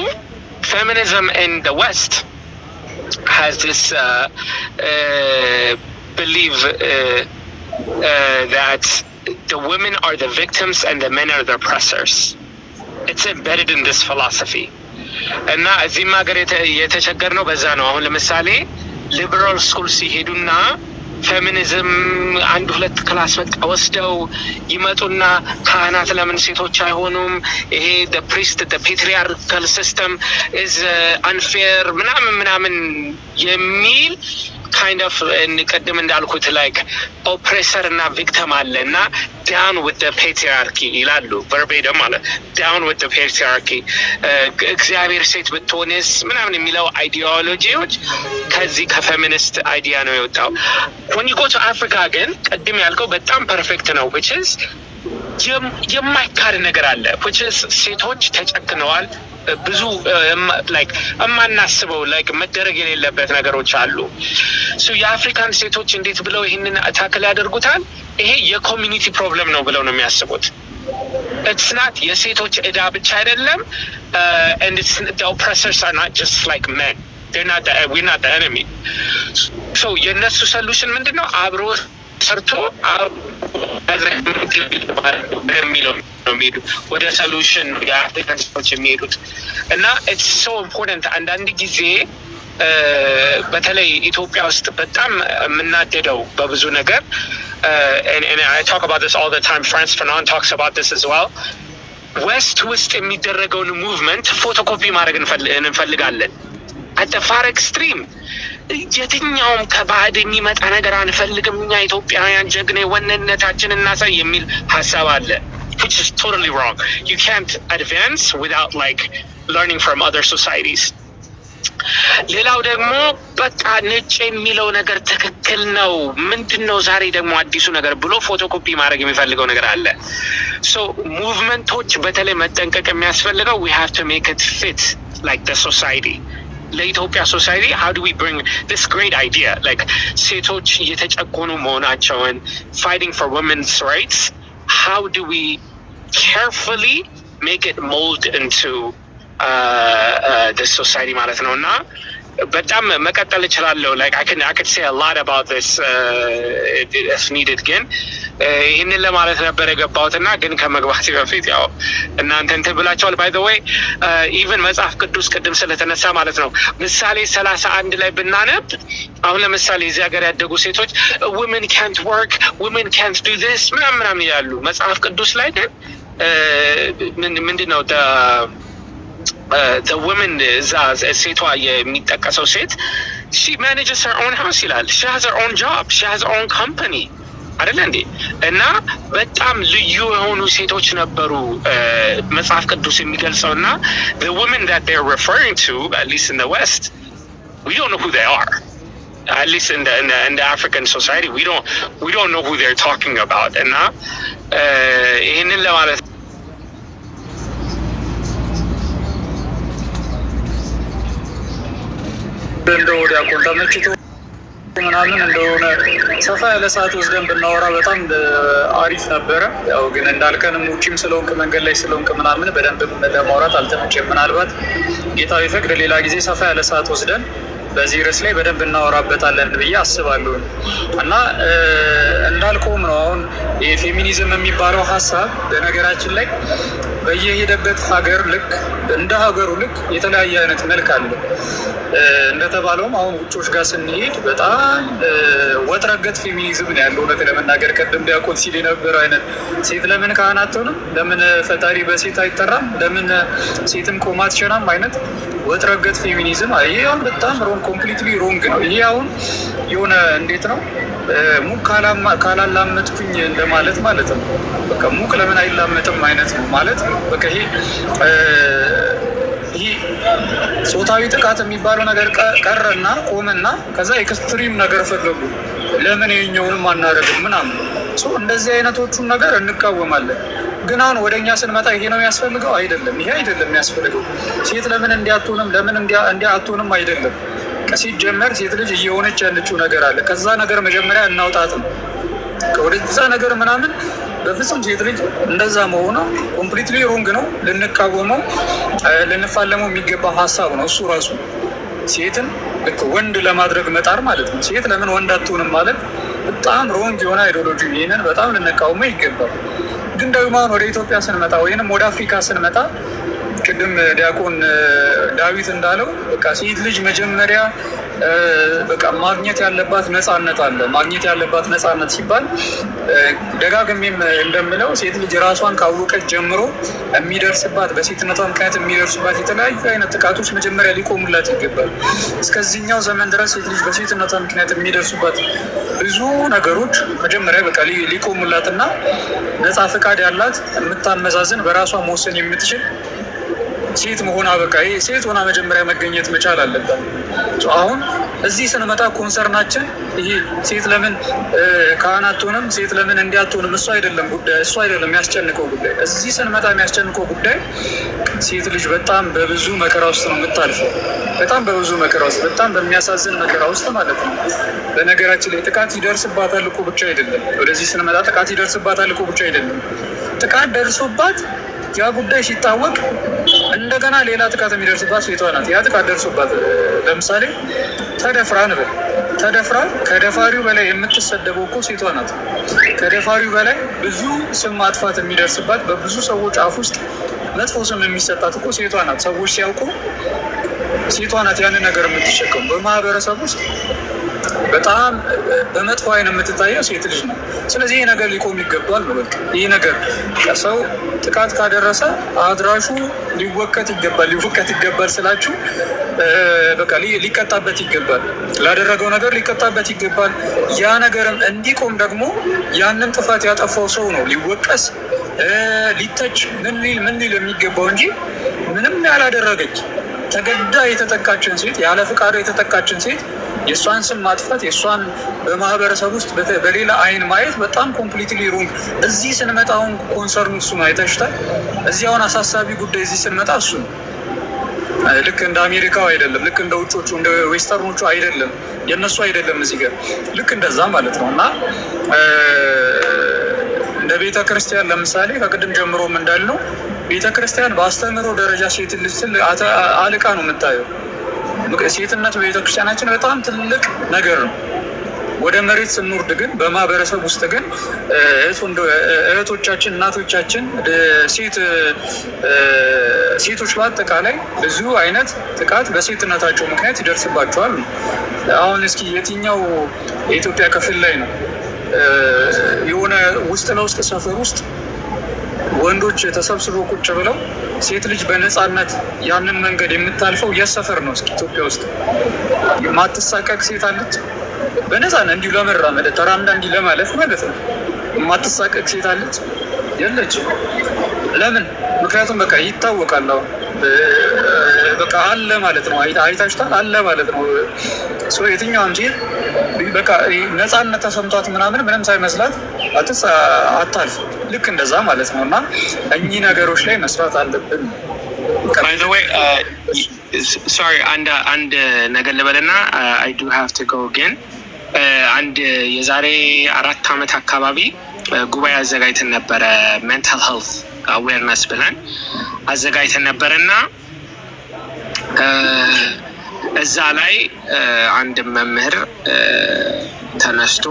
feminism in the West has this belief that the women are the victims and the men are the oppressors. It's embedded in this philosophy. እና እዚህም ሀገር የተቸገርነው በዛ ነው። አሁን ለምሳሌ ሊበራል ስኩል ሲሄዱና ፌሚኒዝም አንድ ሁለት ክላስ በቃ ወስደው ይመጡና ካህናት ለምን ሴቶች አይሆኑም፣ ይሄ the priest the patriarchal system is unfair ምናምን የሚል kind of ቀደም እንዳልኩት like oppressor እና victim አለ እና down with the patriarchy ይላሉ verbatim ማለት down with the patriarchy እግዚአብሔር ሴት ብትሆንስ ምናምን የሚለው አይዲዮሎጂዎች ከዚህ ከፌሚኒስት አይዲያ ነው የወጣው። when you go to Africa ግን ቀደም ያልከው በጣም ፐርፌክት ነው which is የማይካድ ነገር አለ which is ሴቶች ተጨክነዋል። ብዙ like እማናስበው like መደረግ የሌለበት ነገሮች አሉ። የአፍሪካን ሴቶች እንዴት ብለው ይህንን ታክል ያደርጉታል? ይሄ የኮሚኒቲ ፕሮብለም ነው ብለው ነው የሚያስቡት። it's not የሴቶች ዕዳ ብቻ አይደለም and it's the oppressors are not just like men, we're not the enemy. so የነሱ solution ምንድነው? አብሮ ሰርቶ የሚለው ወደ ሶሉሽን የአፍሪካን ሰዎች የሚሄዱት እና ኢትስ ሶ ኢምፖርታንት። አንዳንድ ጊዜ በተለይ ኢትዮጵያ ውስጥ በጣም የምናደደው በብዙ ነገር and I talk about this all the time, Frantz Fanon talks about this as well. ዌስት ውስጥ የሚደረገውን ሙቭመንት ፎቶኮፒ ማድረግ እንፈልጋለን at the far extreme. የትኛውም ከባዕድ የሚመጣ ነገር አንፈልግም፣ እኛ ኢትዮጵያውያን ጀግኔ ወነነታችን እናሳይ የሚል ሀሳብ አለ which is totally wrong. You can't advance without like learning from other societies. ሌላው ደግሞ በቃ ነጭ የሚለው ነገር ትክክል ነው፣ ምንድነው ዛሬ ደግሞ አዲሱ ነገር ብሎ ፎቶኮፒ ማድረግ የሚፈልገው ነገር አለ። so ሙቭመንቶች በተለይ መጠንቀቅ የሚያስፈልገው we have to make it fit like the society. ለኢትዮጵያ ሶሳይቲ how do we bring this great idea like ሴቶች የተጨቆኑ መሆናቸውን fighting for women's rights, how do we carefully make it mold into this society ማለት ነው። እና በጣም መቀጠል እችላለሁ። like I could say a lot about this if needed ግን ይህንን ለማለት ነበር የገባሁትና ግን ከመግባቴ በፊት ያው እናንተ እንትን ብላችኋል። by the way even መጽሐፍ ቅዱስ ቅድም ስለተነሳ ማለት ነው ምሳሌ 31 ላይ ብናነብ አሁን ለምሳሌ እዚህ ሀገር ያደጉ ሴቶች women can't work, women can't do this ምናምን ይላሉ። መጽሐፍ ቅዱስ ላይ ግን ምንድነው the woman እዛ ሴቷ የሚጠቀሰው ሴት she manages her own house ይላል። she has her own job, she has her own company አይደል እንዴ? እና በጣም ልዩ የሆኑ ሴቶች ነበሩ መጽሐፍ ቅዱስ የሚገልጸውና the women that they're referring to, at least in the West, we don't know who they are. At least in the African society, we don't know who they're talking about. እና ይሄንን ለማለት እንደው ዲያቆን ተመችቶ ምናምን እንደሆነ ሰፋ ያለ ሰዓት ወስደን ብናወራ በጣም አሪፍ ነበረ። ያው ግን እንዳልከንም ውጪም ስለሆንክ መንገድ ላይ ስለሆንክ ምናምን በደንብ ለማውራት አልተመቸም። ምናልባት ጌታ ቢፈቅድ ሌላ ጊዜ ሰፋ ያለ ሰዓት ወስደን በዚህ ርዕስ ላይ በደንብ እናወራበታለን ብዬ አስባለሁ። እና እንዳልከውም ነው አሁን የፌሚኒዝም የሚባለው ሀሳብ በነገራችን ላይ በየሄደበት ሀገር ልክ እንደ ሀገሩ ልክ የተለያየ አይነት መልክ አለ። እንደተባለውም አሁን ውጮች ጋር ስንሄድ በጣም ወጥረገት ፌሚኒዝም ነው ያለው። እውነት ለመናገር ቀደም ዲያቆን ሲል የነበረው አይነት ሴት ለምን ካህን አትሆንም፣ ለምን ፈጣሪ በሴት አይጠራም፣ ለምን ሴትም ቆማ አትሸናም አይነት ወጥረገት ፌሚኒዝም ይሄ አሁን በጣም ኮምፕሊትሊ ሮንግ ነው። ይሄ አሁን የሆነ እንዴት ነው ሙቅ ካላላመጥኩኝ እንደማለት ማለት ነው። በቃ ሙቅ ለምን አይላመጥም አይነት ነው ማለት በቃ ይሄ ጾታዊ ጥቃት የሚባለው ነገር ቀረና ቆመና ከዛ ኤክስትሪም ነገር ፈለጉ። ለምን የኛውንም አናደርግም ምናምን እንደዚህ አይነቶቹን ነገር እንቃወማለን። ግን አሁን ወደኛ ስንመጣ ይሄ ነው የሚያስፈልገው አይደለም። ይሄ አይደለም የሚያስፈልገው። ሴት ለምን እንዲያትሆንም ለምን እንዲያትሆንም አይደለም። ሲጀመር ሴት ልጅ እየሆነች ያለችው ነገር አለ። ከዛ ነገር መጀመሪያ እናውጣት ነው። ወደዛ ነገር ምናምን በፍጹም ሴት ልጅ እንደዛ መሆኗ ኮምፕሊትሊ ሮንግ ነው። ልንቃወመው ልንፋለመው የሚገባ ሀሳብ ነው እሱ ራሱ። ሴትን ልክ ወንድ ለማድረግ መጣር ማለት ነው። ሴት ለምን ወንድ አትሆንም ማለት በጣም ሮንግ የሆነ አይዲዮሎጂ። ይህንን በጣም ልንቃወመው ይገባል። ግን ደግሞ አሁን ወደ ኢትዮጵያ ስንመጣ ወይንም ወደ አፍሪካ ስንመጣ ቅድም ዲያቆን ዳዊት እንዳለው በቃ ሴት ልጅ መጀመሪያ በቃ ማግኘት ያለባት ነፃነት አለ። ማግኘት ያለባት ነፃነት ሲባል ደጋግሜም እንደምለው ሴት ልጅ ራሷን ካወቀች ጀምሮ የሚደርስባት በሴትነቷ ምክንያት የሚደርሱባት የተለያዩ አይነት ጥቃቶች መጀመሪያ ሊቆሙላት ይገባል። እስከዚህኛው ዘመን ድረስ ሴት ልጅ በሴትነቷ ምክንያት የሚደርሱባት ብዙ ነገሮች መጀመሪያ በቃ ሊቆሙላትና ነፃ ፈቃድ ያላት የምታመዛዝን በራሷ መወሰን የምትችል ሴት መሆኗ በቃ ይሄ ሴት ሆና መጀመሪያ መገኘት መቻል አለባት። አሁን እዚህ ስንመጣ ኮንሰርናችን ይሄ ሴት ለምን ካህን አትሆንም፣ ሴት ለምን እንዲያትሆንም እሱ አይደለም ጉዳይ፣ እሱ አይደለም የሚያስጨንቀው ጉዳይ። እዚህ ስንመጣ የሚያስጨንቀው ጉዳይ ሴት ልጅ በጣም በብዙ መከራ ውስጥ ነው የምታልፈው። በጣም በብዙ መከራ ውስጥ፣ በጣም በሚያሳዝን መከራ ውስጥ ማለት ነው። በነገራችን ላይ ጥቃት ይደርስባታል እኮ ብቻ አይደለም። ወደዚህ ስንመጣ ጥቃት ይደርስባታል እኮ ብቻ አይደለም። ጥቃት ደርሶባት ያ ጉዳይ ሲታወቅ እንደገና ሌላ ጥቃት የሚደርስባት ሴቷ ናት። ያ ጥቃት ደርሶባት ለምሳሌ ተደፍራ ንበል፣ ተደፍራ ከደፋሪው በላይ የምትሰደበው እኮ ሴቷ ናት። ከደፋሪው በላይ ብዙ ስም ማጥፋት የሚደርስባት በብዙ ሰዎች አፍ ውስጥ መጥፎ ስም የሚሰጣት እኮ ሴቷ ናት። ሰዎች ሲያውቁ ሴቷ ናት ያንን ነገር የምትሸከሙ። በማህበረሰብ ውስጥ በጣም በመጥፎ አይን የምትታየው ሴት ልጅ ነው። ስለዚህ ይህ ነገር ሊቆም ይገባል ነው በቃ። ይህ ነገር ሰው ጥቃት ካደረሰ አድራሹ ሊወቀት ይገባል ስላችሁ በቃ ሊቀጣበት ይገባል። ላደረገው ነገር ሊቀጣበት ይገባል። ያ ነገርም እንዲቆም ደግሞ ያንን ጥፋት ያጠፋው ሰው ነው ሊወቀስ ሊተች ምን ሊል የሚገባው እንጂ ምንም ያላደረገች ተገዳ የተጠቃችን ሴት ያለ ፍቃዷ የተጠቃችን ሴት የእሷን ስም ማጥፋት የእሷን በማህበረሰብ ውስጥ በሌላ አይን ማየት በጣም ኮምፕሊትሊ ሮንግ። እዚህ ስንመጣ አሁን ኮንሰርኑ እሱ ነው አይተሽታል። እዚህ አሁን አሳሳቢ ጉዳይ እዚህ ስንመጣ እሱ ነው። ልክ እንደ አሜሪካው አይደለም፣ ልክ እንደ ውጮቹ እንደ ዌስተርኖቹ አይደለም፣ የእነሱ አይደለም እዚህ ጋር ልክ እንደዛ ማለት ነው። እና እንደ ቤተ ክርስቲያን ለምሳሌ ከቅድም ጀምሮም እንዳልነው ቤተክርስቲያን በአስተምህሮ ደረጃ ሴት ልጅ አልቃ ነው የምታየው። ሴትነት በቤተክርስቲያናችን በጣም ትልቅ ነገር ነው። ወደ መሬት ስንወርድ ግን በማህበረሰብ ውስጥ ግን እህቶቻችን፣ እናቶቻችን፣ ሴቶች በአጠቃላይ ብዙ አይነት ጥቃት በሴትነታቸው ምክንያት ይደርስባቸዋል። አሁን እስኪ የትኛው የኢትዮጵያ ክፍል ላይ ነው የሆነ ውስጥ ለውስጥ ሰፈር ውስጥ ወንዶች ተሰብስበው ቁጭ ብለው ሴት ልጅ በነፃነት ያንን መንገድ የምታልፈው የሰፈር ነው? እስኪ ኢትዮጵያ ውስጥ የማትሳቀቅ ሴት አለች? በነፃነት እንዲሁ ለመራመድ ተራምዳ እንዲህ ለማለፍ ማለት ነው የማትሳቀቅ ሴት አለች? የለችም። ለምን? ምክንያቱም በቃ ይታወቃል። አሁን በቃ አለ ማለት ነው። አይታችኋል፣ አለ ማለት ነው። የትኛውም ሴት በቃ ነፃነት ተሰምቷት ምንም ሳይመስላት አታልፍ። ልክ እንደዛ ማለት ነው። እና እኚህ ነገሮች ላይ መስራት አለብን። By the way, sorry, አንድ ነገር ልበልና I do have to go again. አንድ የዛሬ 4 ዓመት አካባቢ ጉባኤ አዘጋጅተን ነበረ። ሜንታል ሄልት አዌርነስ ብለን አዘጋጅተን ነበርና እዛ ላይ አንድ መምህር ተነስቶ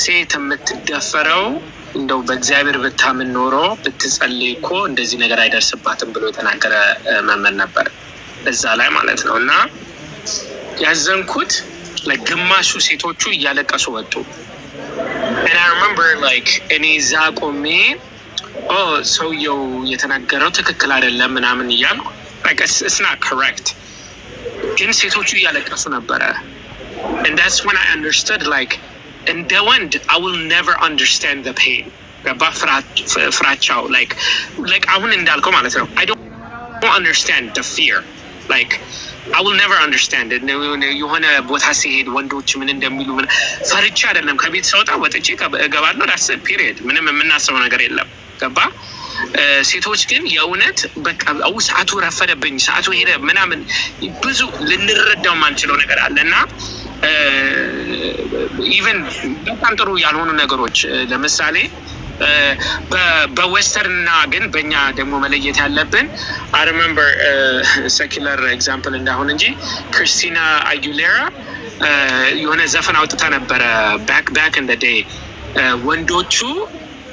ሴት የምትደፈረው እንደው በእግዚአብሔር ብታምን ኖሮ ብትጸልይ እኮ እንደዚህ ነገር አይደርስባትም ብሎ የተናገረ መምህር ነበር እዛ ላይ ማለት ነው። እና ያዘንኩት ለግማሹ ሴቶቹ እያለቀሱ ወጡ። and I remember like እኔ እዛ ቆሜ ሰውየው የተናገረው ትክክል አይደለም ምናምን እያልኩ like it's not correct፣ ግን ሴቶቹ እያለቀሱ ነበረ። and that's when I understood like እንደ ወንድ I will never understand the pain። ገባ? ፍራቻው like አሁን እንዳልከው ማለት ነው I don't understand the fear like I will never understand it። የሆነ ቦታ ሲሄድ ወንዶች ምን እንደሚሉ ፈርቻ አይደለም ከቤት ሰውጣ ወጥቼ እገባለሁ። ዳስ ፒሪየድ። ምንም የምናስበው ነገር የለም። ገባ? ሴቶች ግን የእውነት በቃ ሰዓቱ ረፈደብኝ፣ ሰዓቱ ሄደ ምናምን ብዙ ልንረዳው ማንችለው ነገር አለና ኢቨን በጣም ጥሩ ያልሆኑ ነገሮች ለምሳሌ በዌስተርን እና ግን በእኛ ደግሞ መለየት ያለብን I remember secular example እንዳሁን እንጂ ክርስቲና አጉሌራ የሆነ ዘፈን አውጥታ ነበረ back in the day። ወንዶቹ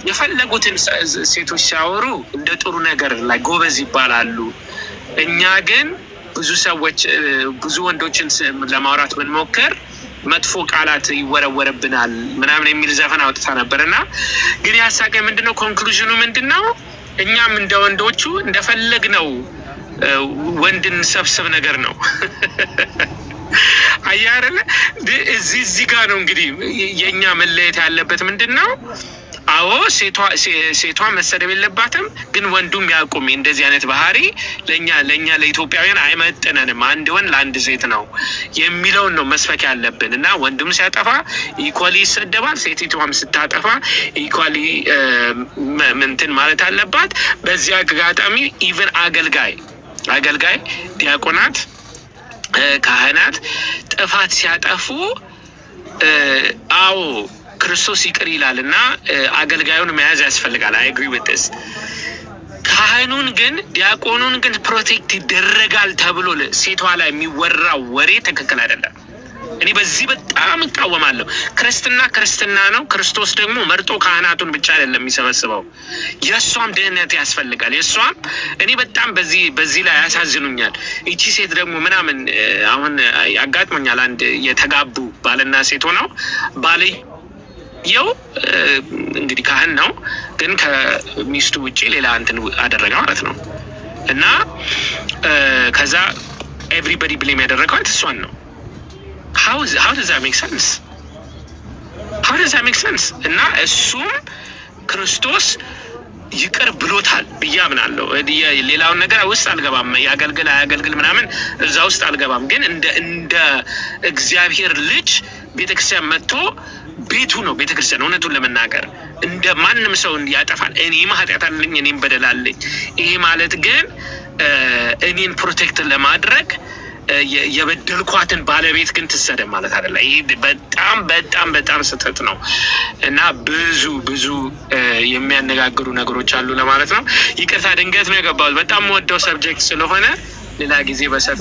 የፈለጉትን ሴቶች ሲያወሩ እንደ ጥሩ ነገር ላይ ጎበዝ ይባላሉ። እኛ ግን ብዙ ወንዶችን ለማውራት ብንሞክር መጥፎ ቃላት ይወረወረብናል ምናምን የሚል ዘፈን አውጥታ ነበርና ግን ያሳቀኝ ምንድነው ኮንክሉዥኑ ምንድነው? እኛም እንደ ወንዶቹ እንደፈለግነው ወንድን ሰብስብ ነገር ነው። አያረለ እዚህ ጋር ነው እንግዲህ የኛ መለየት ያለበት ምንድነው? አዎ ሴቷ መሰደብ የለባትም፣ ግን ወንዱም ያቁም እንደዚህ አይነት ባህሪ ለኛ ለኢትዮጵያውያን አይመጥነንም። አንድ ወንድ ለአንድ ሴት ነው የሚለውን ነው መስበክ ያለብን እና ወንዱም ሲያጠፋ ኢኳሊ ይሰደባል፣ ሴቲቷም ስታጠፋ ኢኳሊ ምንትን ማለት አለባት። በዚህ አጋጣሚ ኢቭን አገልጋይ ዲያቆናት፣ ካህናት ጥፋት ሲያጠፉ አዎ ክርስቶስ ይቅር ይላል እና አገልጋዩን መያዝ ያስፈልጋል። I agree with this። ካህኑን ግን ዲያቆኑን ግን ፕሮቴክት ይደረጋል ተብሎ ሴቷ ላይ የሚወራው ወሬ ትክክል አይደለም። እኔ በዚህ በጣም እቃወማለሁ። ክርስትና ነው። ክርስቶስ ደግሞ መርጦ ካህናቱን ብቻ አይደለም የሚሰበስበው፣ የእሷም ድህነት ያስፈልጋል። የእሷም እኔ በጣም በዚህ ላይ ያሳዝኑኛል። ይቺ ሴት ደግሞ ምናምን አሁን ያጋጥሞኛል። አንድ የተጋቡ ባልና ሴት ሆነው እንግዲህ ካህን ነው፣ ግን ከሚስቱ ውጪ ሌላ እንትን አደረገ ማለት ነው። እና ከዛ ኤቭሪባዲ ብሌም ያደረገው እሷን ነው። how does that make sense? እና እሱም ክርስቶስ ይቅር ብሎታል ብዬ አምናለሁ። ሌላውን ነገር ውስጥ አልገባም። ያገልግል ምናምን እዛ ውስጥ አልገባም። ግን እንደ እግዚአብሔር ልጅ ቤተክርስቲያን መጥቶ ቤቱ ነው ቤተክርስቲያን። እውነቱን ለመናገር እንደ ማንም ሰው ያጠፋል። እኔም ኃጢአት አለኝ፣ እኔም በደል አለኝ። ይሄ ማለት ግን እኔን ፕሮቴክት ለማድረግ የበደልኳትን ባለቤት ግን ትሰደብ ማለት አይደለም። ይሄ በጣም በጣም በጣም ስህተት ነው እና ብዙ የሚያነጋግሩ ነገሮች አሉ ለማለት ነው። ይቅርታ ድንገት ነው የገባሁት። በጣም ወደው ሰብጀክት ስለሆነ ሌላ ጊዜ በሰፊ